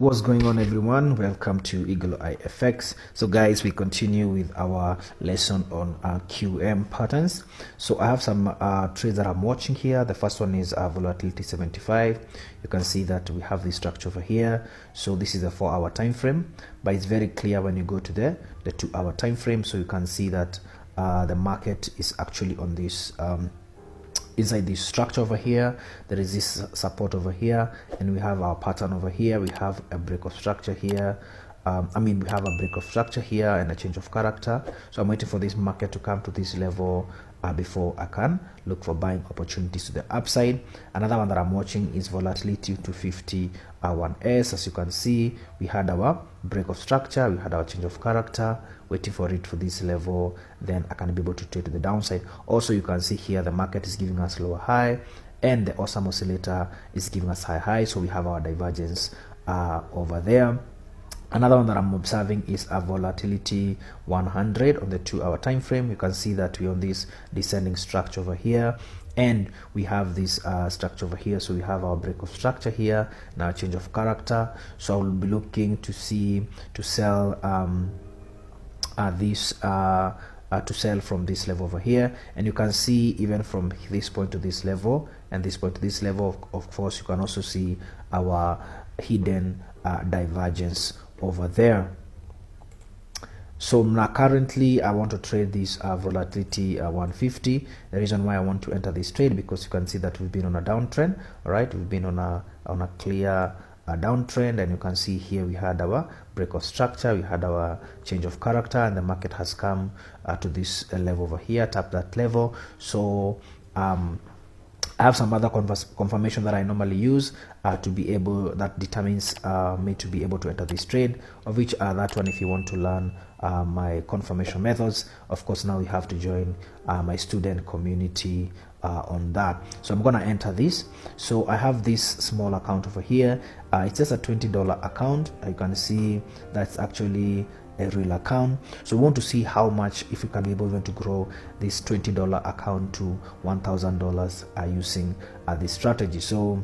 What's going on, everyone? Welcome to EagleEyeFX. So guys, we continue with our lesson on QM patterns. So I have some trades that I'm watching here. The first one is volatility 75. You can see that we have this structure over here. So this is a 4-hour time frame, but it's very clear when you go to the 2-hour time frame. So you can see that the market is actually on this inside this structure over here. There is this support over here, and we have our pattern over here. We have a break of structure here. We have a break of structure here and a change of character. So I'm waiting for this market to come to this level before I can look for buying opportunities to the upside. Another one that I'm watching is volatility 250 1S. As you can see, we had our break of structure, we had our change of character, waiting for it for this level, then I can be able to trade to the downside. Also, you can see here the market is giving us lower high and the awesome oscillator is giving us high, so we have our divergence over there. Another one that I'm observing is a volatility 100 on the 2-hour time frame. You can see that we're on this descending structure over here, and we have this structure over here. So we have our break of structure here, now change of character. So I will be looking to see to sell to sell from this level over here, and you can see even from this point to this level and this point to this level. Of course, you can also see our hidden divergence over there. So now currently I want to trade this volatility 150. The reason why I want to enter this trade, because you can see that we've been on a downtrend. All right, we've been on a clear downtrend, and you can see here we had our break of structure, we had our change of character, and the market has come to this level over here, tap that level. So I have some other confirmation that I normally use to be able, that determines me to be able to enter this trade, of which that one, if you want to learn my confirmation methods, of course now you have to join my student community on that. So I'm gonna enter this. So I have this small account over here. It's just a $20 account. You can see that's actually a real account. So we want to see how much, if we can be able even to grow this $20 account to $1,000 using this strategy. So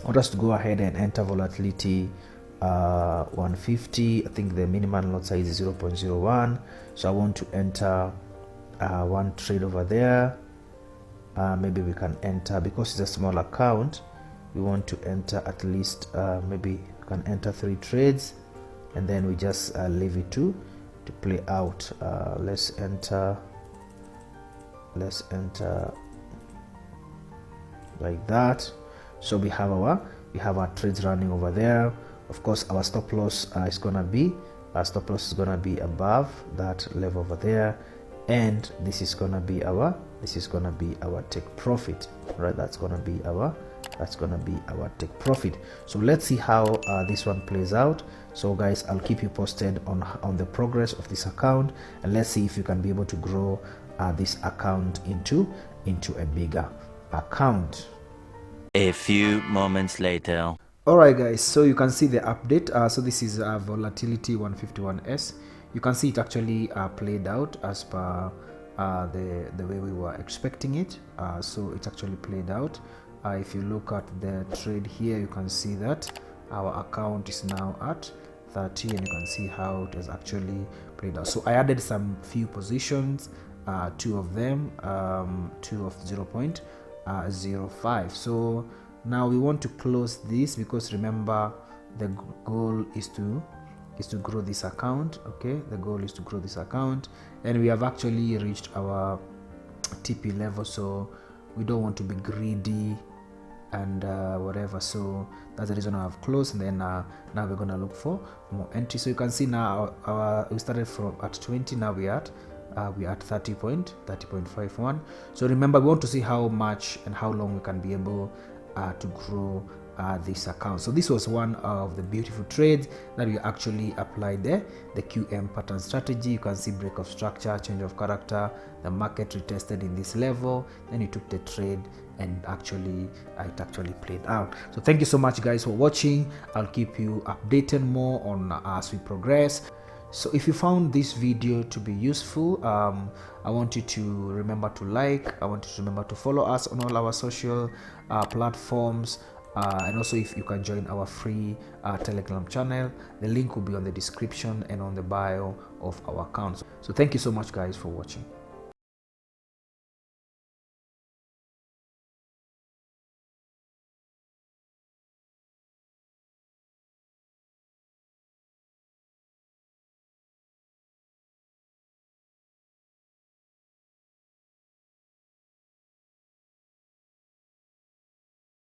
I want us to go ahead and enter volatility 150. I think the minimum lot size is 0.01. So I want to enter one trade over there. Maybe we can enter, because it's a small account, we want to enter at least maybe we can enter 3 trades, and then we just leave it to play out. Let's enter like that. So we have our trades running over there. Of course, our stop loss is gonna be above that level over there, and this is gonna be our take profit, right? That's gonna be our take profit. So let's see how this one plays out. So guys, I'll keep you posted on the progress of this account, and let's see if you can be able to grow this account into a bigger account. A few moments later. All right guys, so you can see the update. So this is volatility 151S. You can see it actually played out as per the way we were expecting it. So it actually played out. If you look at the trade here, you can see that our account is now at 30, and you can see how it has actually played out. So I added some few positions, 2 of them, 2 of 0.05. So now we want to close this, because remember the goal is to grow this account. Okay, the goal is to grow this account, and we have actually reached our TP level, so we don't want to be greedy and whatever. So that's the reason I've closed, and then now we're gonna look for more entry. So you can see now we started from at 20, now we're at 30.51. So remember, we want to see how much and how long we can be able to grow this account. So this was one of the beautiful trades that we actually applied there, the QM pattern strategy. You can see break of structure, change of character, the market retested in this level, then you took the trade, and it actually played out. So thank you so much guys for watching. I'll keep you updated more on as we progress. So if you found this video to be useful, I want you to remember to like, I want you to remember to follow us on all our social platforms. and also if you can join our free Telegram channel. The link will be on the description and on the bio of our account. So thank you so much guys for watching.